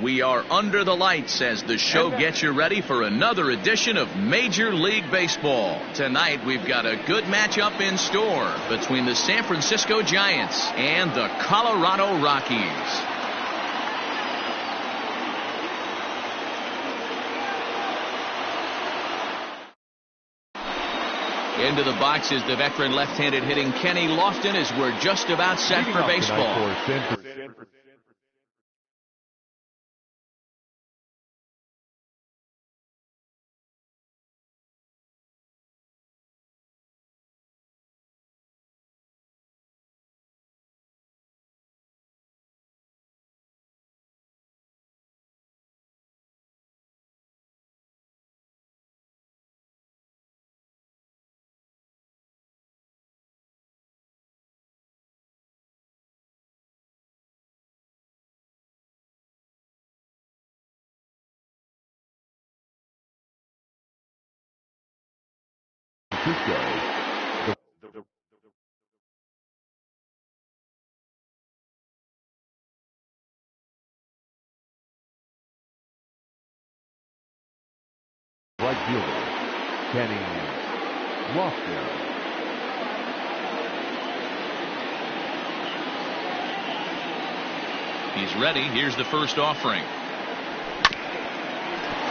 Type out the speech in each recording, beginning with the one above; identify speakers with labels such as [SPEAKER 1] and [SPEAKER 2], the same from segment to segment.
[SPEAKER 1] We are under the lights as the show gets you ready for another edition of Major League Baseball. Tonight we've got a good matchup in store between the San Francisco Giants and the Colorado Rockies. Into the box is the veteran left-handed hitting Kenny Lofton as we're just about set for baseball.
[SPEAKER 2] Right fielder, Kenny Lofton.
[SPEAKER 1] He's ready. Here's the first offering.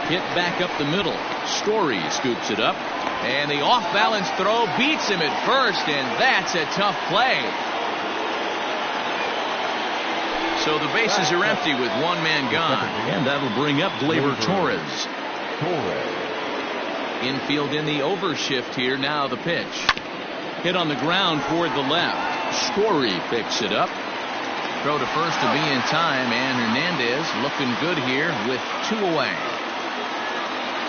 [SPEAKER 1] Hit back up the middle. Story scoops it up. And the off-balance throw beats him at first, and that's a tough play. So the bases are empty with one man gone. And that'll bring up Gleyber Torres. Infield in the overshift here. Now the pitch. Hit on the ground toward the left. Story picks it up. Throw to first to be in time, and Hernandez looking good here with 2 away.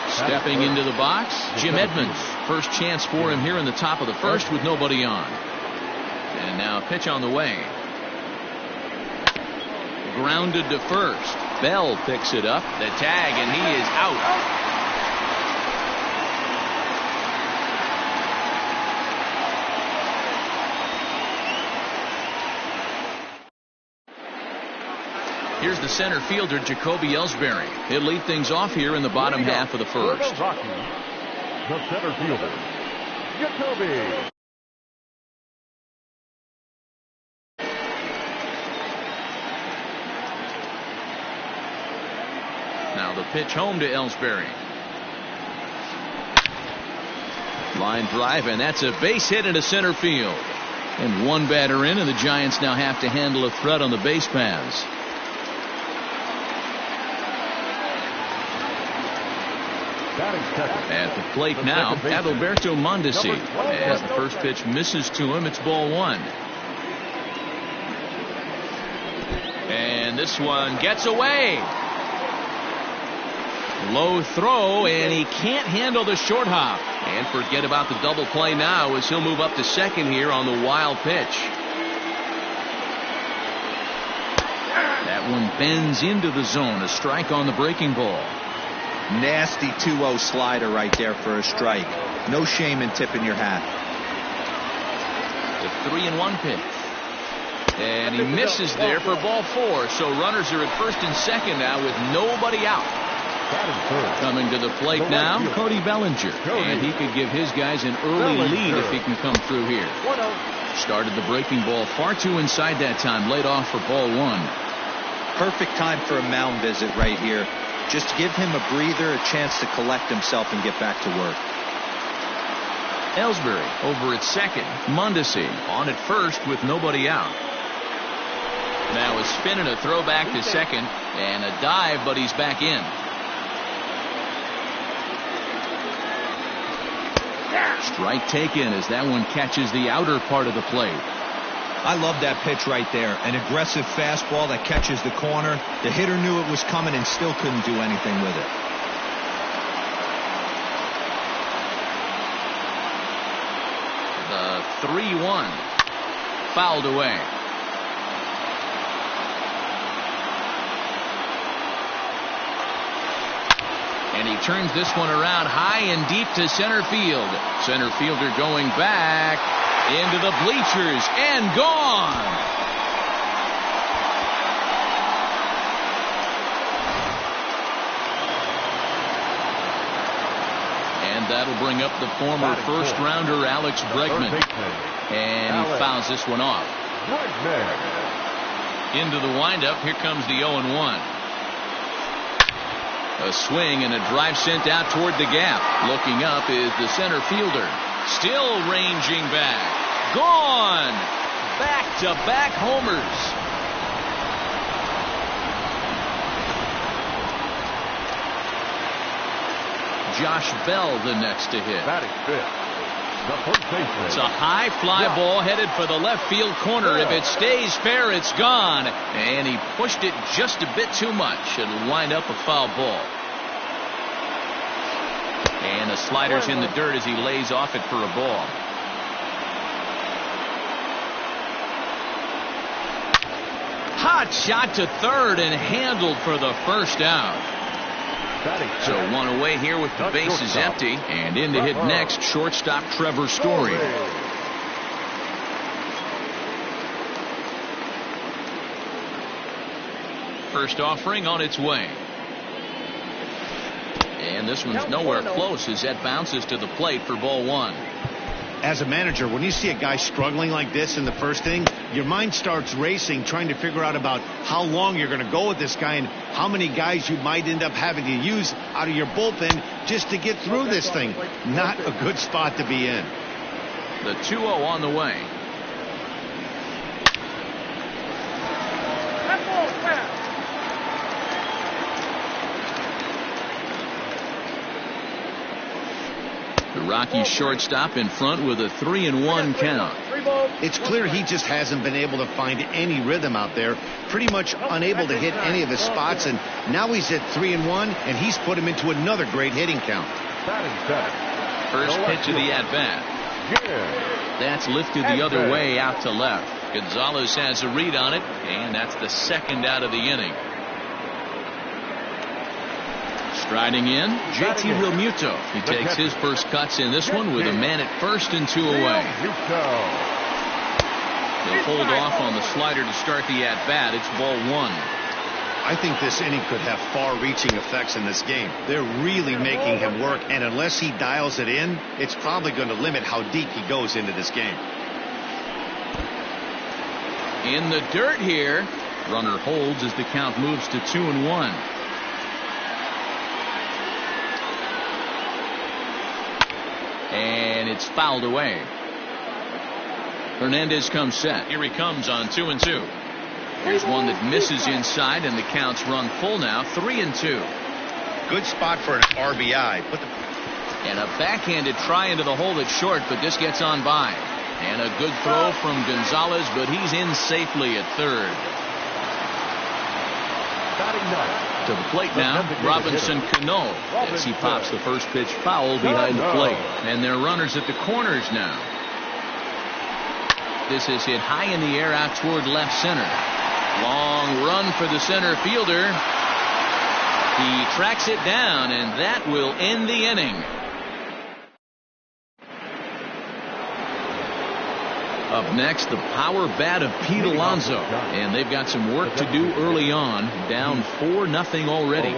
[SPEAKER 1] Stepping into the box, Jim Edmonds. First chance for him here in the top of the first with nobody on. And now a pitch on the way. Grounded to first. Bell picks it up. The tag, and he is out. Here's the center fielder, Jacoby Ellsbury. He'll lead things off here in the bottom half of the first.
[SPEAKER 2] The center fielder, Jacoby.
[SPEAKER 1] Now the pitch home to Ellsbury. Line drive, and that's a base hit into center field. And one batter in, and the Giants now have to handle a threat on the base paths. At the plate now, Adalberto Mondesi. As the first pitch misses to him, it's ball 1. And this one gets away. Low throw, and he can't handle the short hop. And forget about the double play now as he'll move up to second here on the wild pitch. That one bends into the zone. A strike on the breaking ball.
[SPEAKER 3] Nasty 2-0 slider right there for a strike. No shame in tipping your hat.
[SPEAKER 1] The 3-1 pitch. And he misses there for ball 4. So runners are at first and second now with nobody out. Coming to the plate now, Cody Bellinger. And he could give his guys an early lead if he can come through here. Started the breaking ball far too inside that time. Laid off for ball 1.
[SPEAKER 3] Perfect time for a mound visit right here. Just give him a breather, a chance to collect himself and get back to work.
[SPEAKER 1] Ellsbury over at second. Mondesi on at first with nobody out. Now a spin and a throw back to second. And a dive, but he's back in. Strike taken as that one catches the outer part of the plate.
[SPEAKER 3] I love that pitch right there. An aggressive fastball that catches the corner. The hitter knew it was coming and still couldn't do anything with it.
[SPEAKER 1] The 3-1 fouled away. And he turns this one around high and deep to center field. Center fielder going back into the bleachers and gone. that'll bring up the former first-rounder Alex Bregman. And he fouls this one off. Into the windup. Here comes the 0-1. A swing and a drive sent out toward the gap. Looking up is the center fielder. Still ranging back. Gone. Back-to-back homers. Josh Bell the next to hit. It's a high fly ball headed for the left field corner. If it stays fair, it's gone. And he pushed it just a bit too much. It'll wind up a foul ball. And the slider's in the dirt as he lays off it for a ball. Hot shot to third and handled for the first out. So one away here with the bases empty, and in to hit next, shortstop Trevor Story. First offering on its way. And this one's nowhere close as that bounces to the plate for ball one.
[SPEAKER 4] As a manager, when you see a guy struggling like this in the first inning, your mind starts racing, trying to figure out about how long you're going to go with this guy and how many guys you might end up having to use out of your bullpen just to get through this thing. Not a good spot to be in.
[SPEAKER 1] The 2-0 on the way. The Rockies shortstop in front with a 3-1 count.
[SPEAKER 4] It's clear he just hasn't been able to find any rhythm out there. Pretty much unable to hit any of his spots, and now he's at 3-1, and he's put him into another great hitting count.
[SPEAKER 1] First pitch of the at-bat. That's lifted the other way out to left. Gonzalez has a read on it, and that's the second out of the inning. Striding in, JT Realmuto. He takes his first cuts in this one with a man at first and 2 away. They'll hold off on the slider to start the at-bat. It's ball one.
[SPEAKER 4] I think this inning could have far-reaching effects in this game. They're really making him work, and unless he dials it in, it's probably going to limit how deep he goes into this game.
[SPEAKER 1] In the dirt here. Runner holds as the count moves to 2-1. And it's fouled away. Hernandez comes set. Here he comes on 2-2. Here's one that misses inside, and the count's run full now, 3-2.
[SPEAKER 4] Good spot for an RBI.
[SPEAKER 1] And a backhanded try into the hole that's short, but this gets on by. And a good throw from Gonzalez, but he's in safely at third. To the plate now, Robinson Cano, as he pops the first pitch foul behind the plate. And there are runners at the corners now. This is hit high in the air out toward left center. Long run for the center fielder. He tracks it down, and that will end the inning. Up next, the power bat of Pete Alonso, and they've got some work to do early on. Down 4-0 already.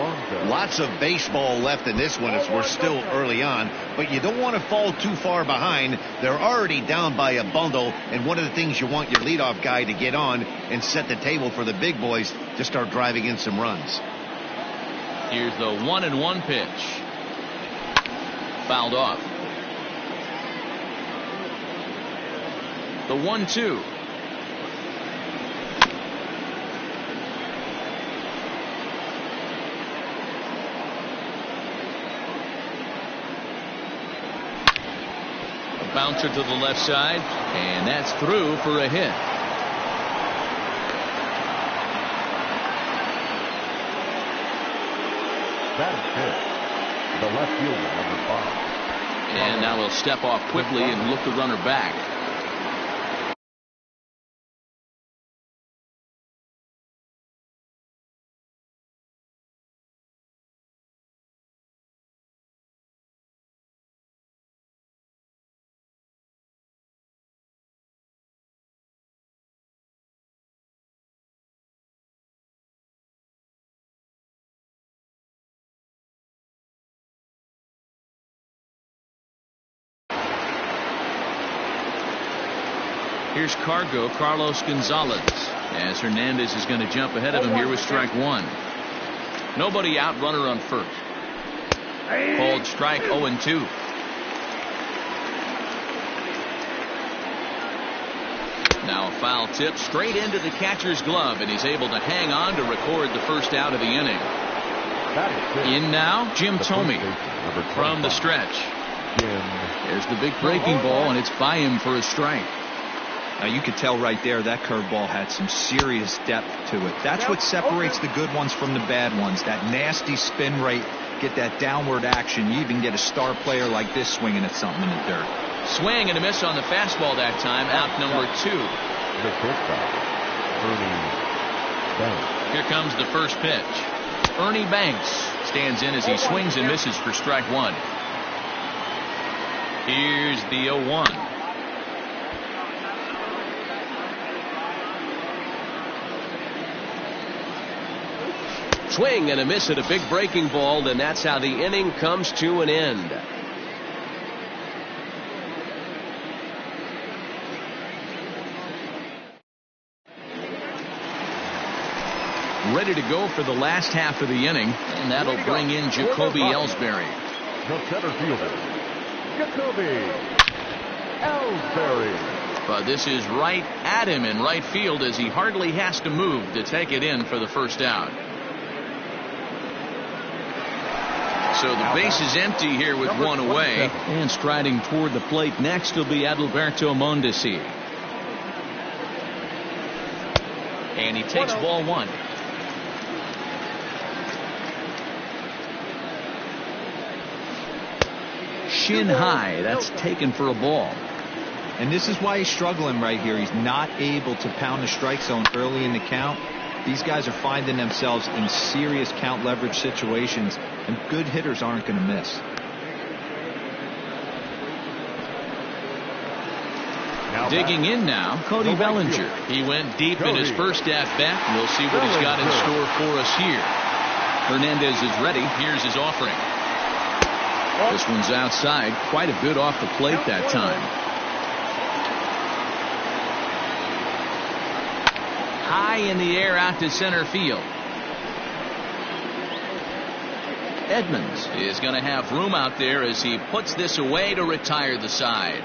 [SPEAKER 4] Lots of baseball left in this one as we're still early on, but you don't want to fall too far behind. They're already down by a bundle, and one of the things you want your leadoff guy to get on and set the table for the big boys to start driving in some runs.
[SPEAKER 1] Here's the 1-1 pitch. Fouled off. The 1-2. A bouncer to the left side, and that's through for a hit.
[SPEAKER 2] That is hit. The left fielder, number 5.
[SPEAKER 1] And now he'll step off quickly and look the runner back. Here's Carlos Gonzalez, as Hernandez is going to jump ahead of him here with strike one. Nobody out, runner on first. Called strike 0-2. Now a foul tip straight into the catcher's glove, and he's able to hang on to record the first out of the inning. In now, Jim Thome from the stretch. There's the big breaking ball, and it's by him for a strike.
[SPEAKER 3] Now you could tell right there that curveball had some serious depth to it. That's what separates the good ones from the bad ones. That nasty spin rate, get that downward action. You even get a star player like this swinging at something in the dirt.
[SPEAKER 1] Swing and a miss on the fastball that time. Out number 2. Here comes the first pitch. Ernie Banks stands in as he swings and misses for strike one. Here's the 0-1. Swing and a miss at a big breaking ball, and that's how the inning comes to an end. Ready to go for the last half of the inning, and that'll bring in Jacoby Ellsbury.
[SPEAKER 2] The center fielder, Jacoby Ellsbury.
[SPEAKER 1] But this is right at him in right field, as he hardly has to move to take it in for the first out. So the base is empty here with one away. And striding toward the plate next will be Adalberto Mondesi. And he takes ball one. Shin high. That's taken for a ball.
[SPEAKER 3] And this is why he's struggling right here. He's not able to pound the strike zone early in the count. These guys are finding themselves in serious count leverage situations, and good hitters aren't going to miss.
[SPEAKER 1] Digging in now, Cody Bellinger. He went deep in his first at bat. We'll see what he's got in store for us here. Hernandez is ready. Here's his offering. This one's outside. Quite a bit off the plate that time. High in the air out to center field. Edmonds is going to have room out there as he puts this away to retire the side.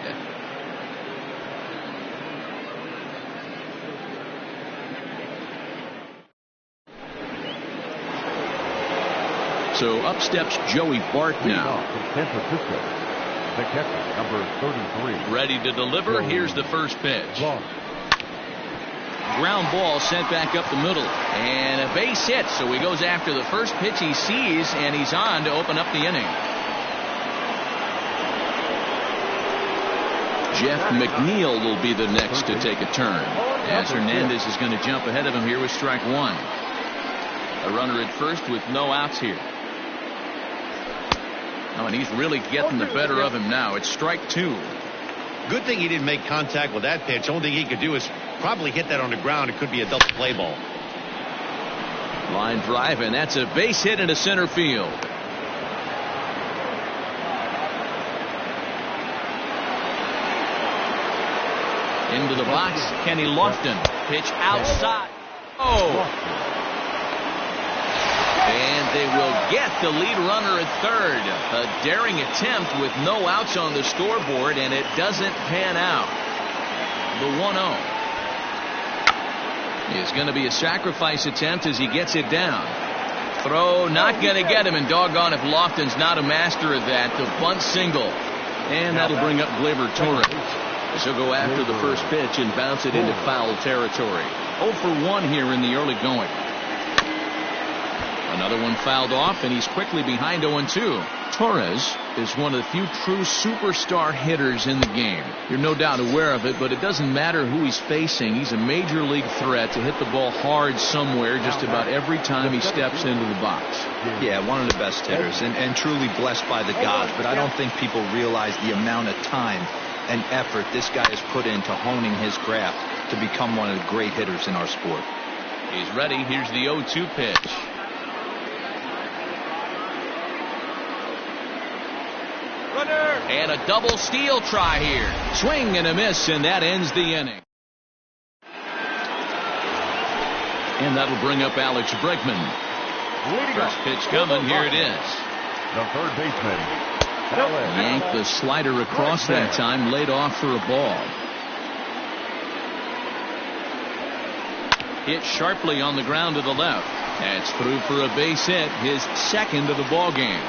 [SPEAKER 1] So up steps Joey Bart now.
[SPEAKER 2] The catcher, number 33.
[SPEAKER 1] Ready to deliver. Here's the first pitch. Ground ball sent back up the middle, and a base hit. So he goes after the first pitch he sees, and he's on to open up the inning. Jeff McNeil will be the next to take a turn, as Hernandez is going to jump ahead of him here with strike one. A runner at first with no outs here. Oh, and he's really getting the better of him now. It's strike two.
[SPEAKER 4] Good thing he didn't make contact with that pitch. Only thing he could do is probably hit that on the ground. It could be a double play ball.
[SPEAKER 1] Line drive, and that's a base hit into center field. Into the box, Kenny Lofton. Pitch outside. Oh! And they will get the lead runner at third. A daring attempt with no outs on the scoreboard, and it doesn't pan out. The 1-0 is going to be a sacrifice attempt as he gets it down. Throw not going to get him, and doggone if Lofton's not a master of that. The bunt single. And that'll bring up Gleyber Torres. She'll go after the first pitch and bounce it into foul territory. 0 for 1 here in the early going. Another one fouled off, and he's quickly behind 0-2. Torres is one of the few true superstar hitters in the game. You're no doubt aware of it, but it doesn't matter who he's facing. He's a major league threat to hit the ball hard somewhere just about every time he steps into the box.
[SPEAKER 3] Yeah, one of the best hitters, and truly blessed by the gods, but I don't think people realize the amount of time and effort this guy has put into honing his craft to become one of the great hitters in our sport.
[SPEAKER 1] He's ready. Here's the 0-2 pitch. And a double steal try here. Swing and a miss, and that ends the inning. And that'll bring up Alex Bregman. First pitch coming. Here it is.
[SPEAKER 2] The third baseman.
[SPEAKER 1] Yanked the slider across that time. Laid off for a ball. Hit sharply on the ground to the left. That's through for a base hit. His second of the ball game.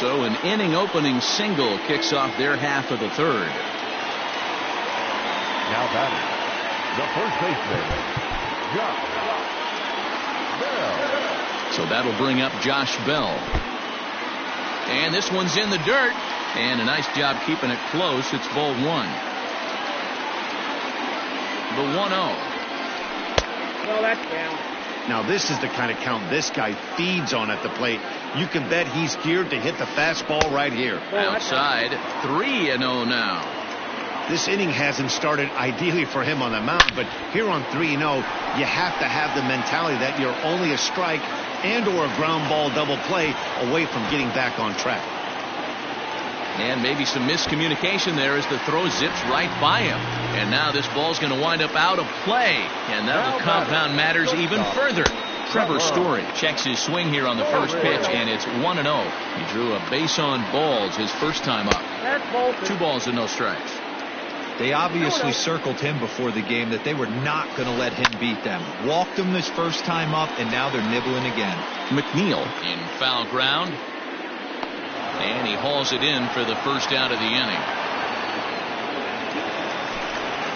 [SPEAKER 1] So an inning opening single kicks off their half of the third.
[SPEAKER 2] Now batting, the first baseman, Josh Bell.
[SPEAKER 1] So that'll bring up Josh Bell. And this one's in the dirt. And a nice job keeping it close. It's ball one. The 1-0.
[SPEAKER 5] Well, that's down.
[SPEAKER 4] Now this is the kind of count this guy feeds on at the plate. You can bet he's geared to hit the fastball right here.
[SPEAKER 1] Outside, 3-0 now.
[SPEAKER 4] This inning hasn't started ideally for him on the mound, but here on 3-0, you have to have the mentality that you're only a strike and or a ground ball double play away from getting back on track.
[SPEAKER 1] And maybe some miscommunication there as the throw zips right by him. And now this ball's going to wind up out of play. And that'll compound matters even further. Trevor Story checks his swing here on the first pitch, and it's 1-0. He drew a base on balls his first time up. 2 balls and no strikes.
[SPEAKER 3] They obviously circled him before the game that they were not going to let him beat them. Walked him this first time up, and now they're nibbling again.
[SPEAKER 1] McNeil in foul ground. And he hauls it in for the first out of the inning.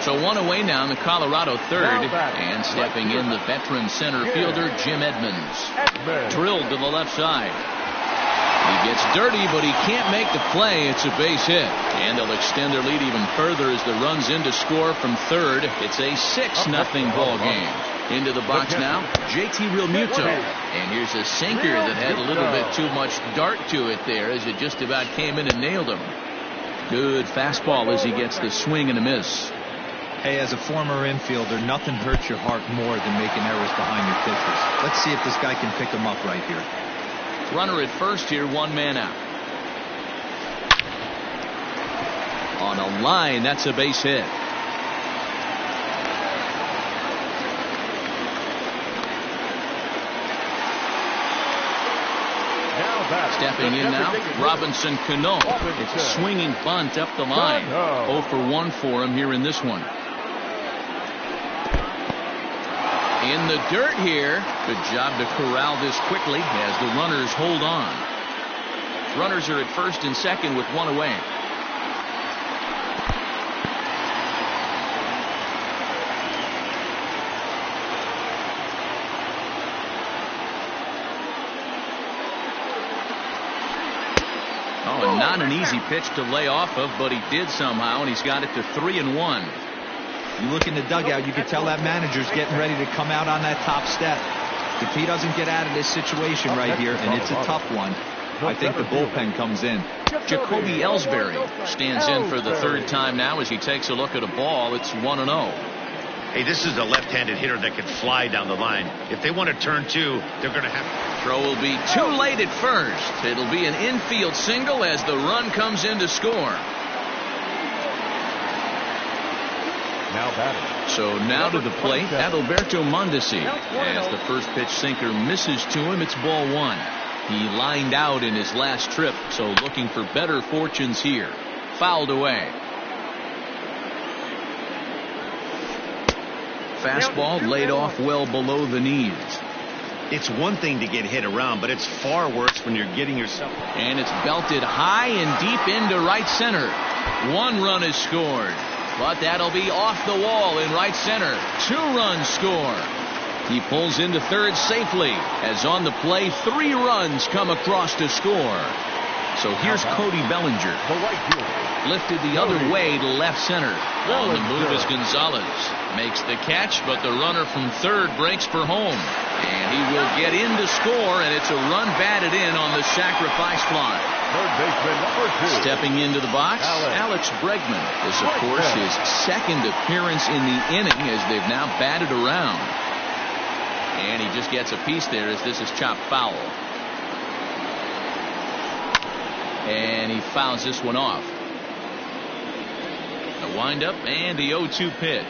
[SPEAKER 1] So 1 away now in the Colorado third. And stepping in the veteran center fielder, Jim Edmonds. Drilled to the left side. He gets dirty, but he can't make the play. It's a base hit. And they'll extend their lead even further as the run's in to score from third. It's a 6-0 ball game. Into the box now, JT Realmuto. And here's a sinker that had a little bit too much dart to it there as it just about came in and nailed him. Good fastball as he gets the swing and a miss.
[SPEAKER 3] Hey, as a former infielder, nothing hurts your heart more than making errors behind your pitches. Let's see if this guy can pick them up right here.
[SPEAKER 1] Runner at first here, 1 man out. On a line, that's a base hit. Stepping in now, Robinson Cano. It's a swinging bunt up the line. 0 for 1 for him here in this one. In the dirt here. Good job to corral this quickly as the runners hold on. Runners are at first and second with 1 away. Not an easy pitch to lay off of, but he did somehow, and he's got it to 3-1.
[SPEAKER 3] You look in the dugout, you can tell that manager's getting ready to come out on that top step. If he doesn't get out of this situation right here, and it's a tough one, I think the bullpen comes in.
[SPEAKER 1] Jacoby Ellsbury stands in for the third time now as he takes a look at a ball. It's 1-0.
[SPEAKER 4] Hey, this is a left-handed hitter that can fly down the line. If they want to turn 2, they're going to have to.
[SPEAKER 1] Throw will be too late at first. It'll be an infield single as the run comes in to score.
[SPEAKER 2] Now batting.
[SPEAKER 1] So now to the plate, Adalberto Mondesi. As the first pitch sinker misses to him, it's ball 1. He lined out in his last trip, so looking for better fortunes here. Fouled away. Fastball laid off well below the knees.
[SPEAKER 4] It's one thing to get hit around, but it's far worse when you're getting yourself.
[SPEAKER 1] And it's belted high and deep into right center. 1 run is scored, but that'll be off the wall in right center. 2 runs score. He pulls into third safely as on the play 3 runs come across to score. So here's Cody Bellinger. Lifted the other way to left center. On the move is Gonzalez. Makes the catch, but the runner from third breaks for home. And he will get in to score, and it's a run batted in on the sacrifice fly.
[SPEAKER 2] Third baseman number 2.
[SPEAKER 1] Stepping into the box, Alex Bregman. This, of course, his second appearance in the inning as they've now batted around. And he just gets a piece there as this is chopped foul. And he fouls this one off. The windup and the 0-2 pitch.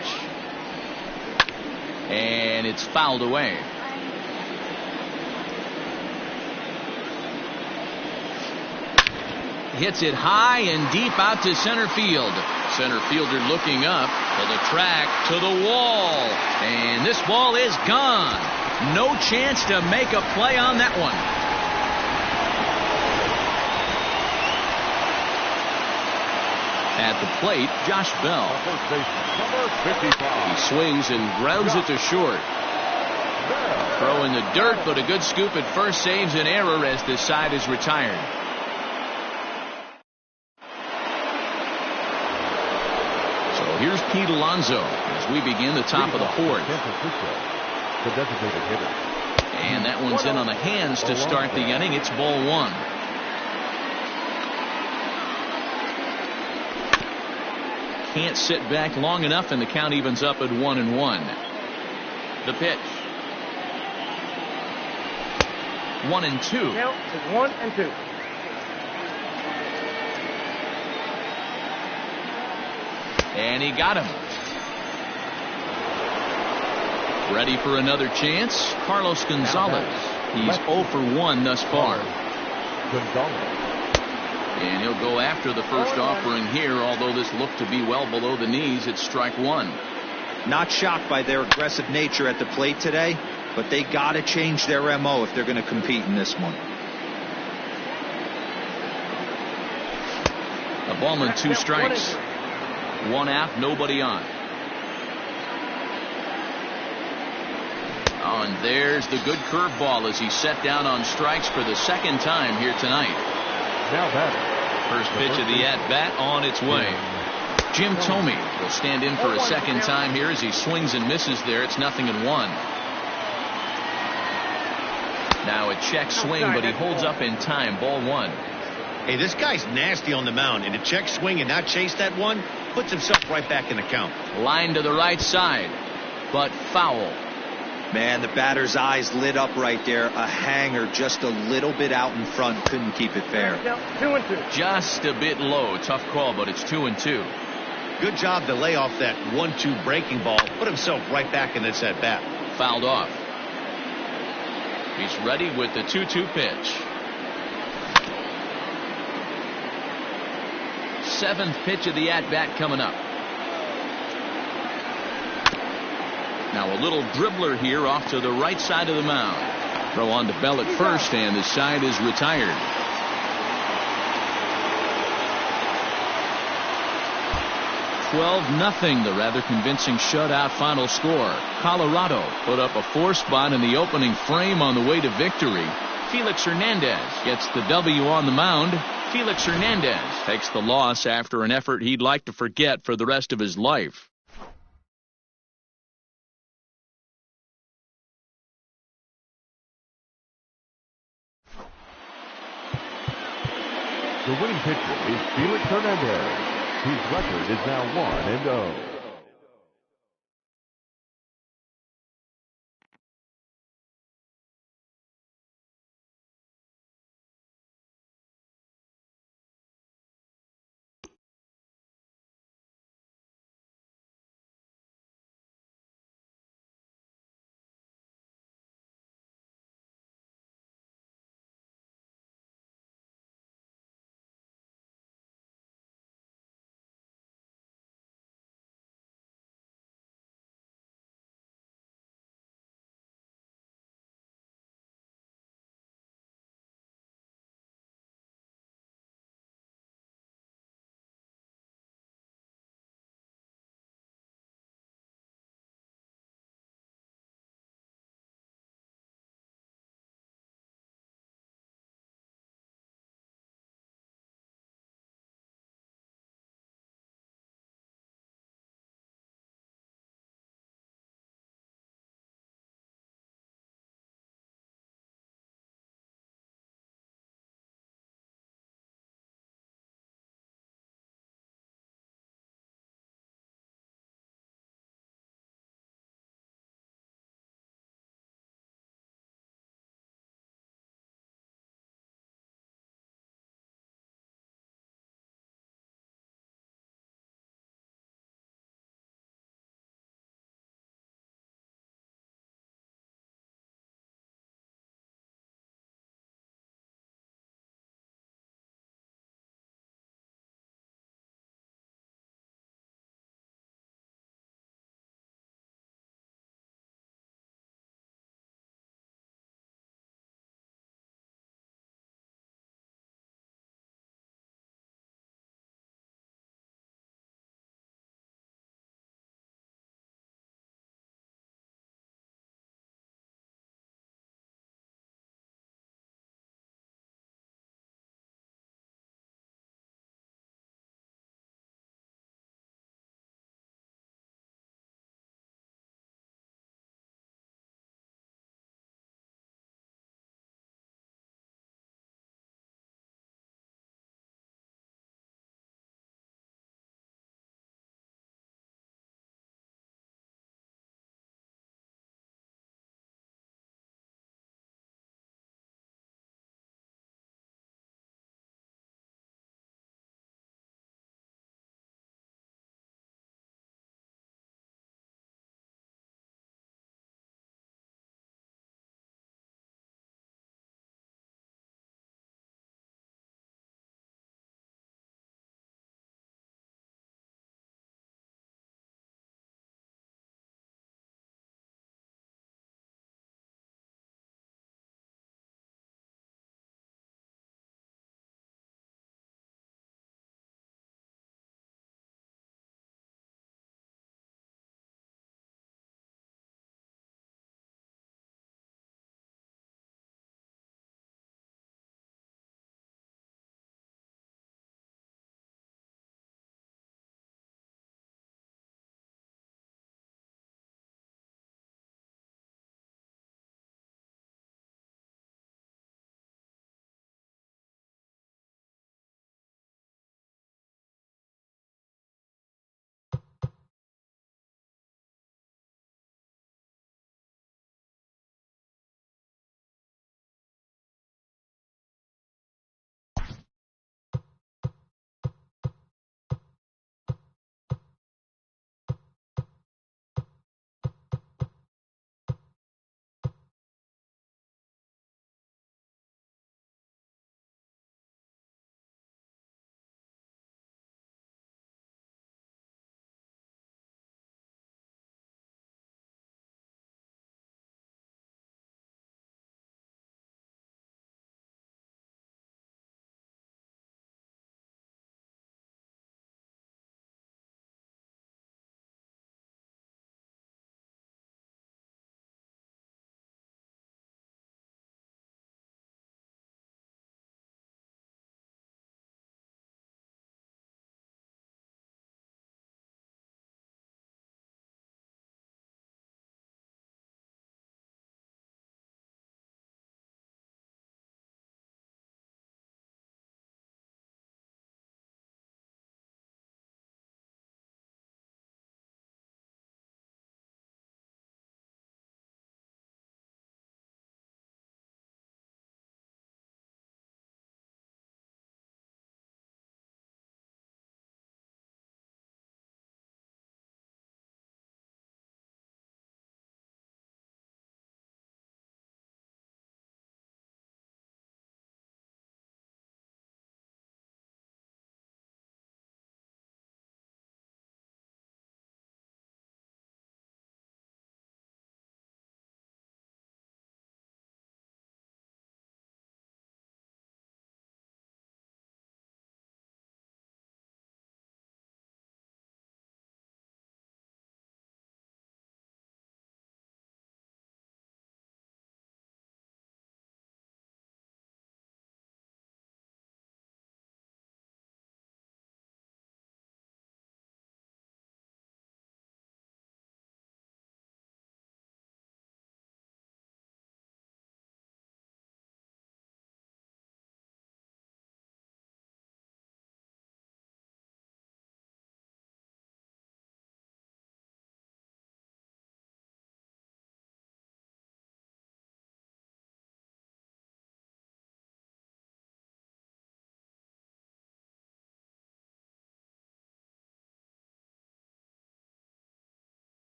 [SPEAKER 1] And it's fouled away. hits it high and deep out to center field. Center fielder looking up to the track, to the wall. And this ball is gone. No chance to make a play on that one. At the plate, Josh Bell. He swings and grounds it to short. Throw in the dirt, but a good scoop at first saves an error as this side is retired. So here's Pete Alonso as we begin the top of the fourth. And that one's in on the hands to start the inning. It's ball one. Can't sit back long enough, and the count evens up at 1-1. The pitch. 1-2.
[SPEAKER 5] Count is 1-2.
[SPEAKER 1] And he got him. Ready for another chance. Carlos Gonzalez. He's 0 for 1 thus far. And he'll go after the first offering here, although this looked to be well below the knees. It's strike one.
[SPEAKER 3] Not shocked by their aggressive nature at the plate today, but they got to change their MO if they're going to compete in this one.
[SPEAKER 1] A ball and 2 strikes. 1 out, nobody on. Oh, and there's the good curveball as he's set down on strikes for the second time here tonight.
[SPEAKER 2] Now batting.
[SPEAKER 1] First pitch of the at-bat on its way. Jim Thome will stand in for a second time here as he swings and misses there. It's 0-1. Now a check swing, but he holds up in time. Ball one.
[SPEAKER 4] Hey, this guy's nasty on the mound, and a check swing and not chase that one puts himself right back in the count.
[SPEAKER 1] Line to the right side, but foul.
[SPEAKER 3] Man, the batter's eyes lit up right there. A hanger just a little bit out in front. Couldn't keep it fair.
[SPEAKER 5] 2-2.
[SPEAKER 1] Just a bit low. Tough call, but it's 2-2.
[SPEAKER 4] Good job to lay off that 1-2 breaking ball. Put himself right back in this at bat.
[SPEAKER 1] Fouled off. He's ready with the 2-2 pitch. 7th pitch of the at-bat coming up. Now a little dribbler here off to the right side of the mound. Throw on to Bell at first, and the side is retired. $12-0, the rather convincing shutout final score. Colorado put up a 4 spot in the opening frame on the way to victory. Felix Hernandez gets the W on the mound. Felix Hernandez takes the loss after an effort he'd like to forget for the rest of his life.
[SPEAKER 2] The winning pitcher is Felix Hernandez. His record is now 1-0.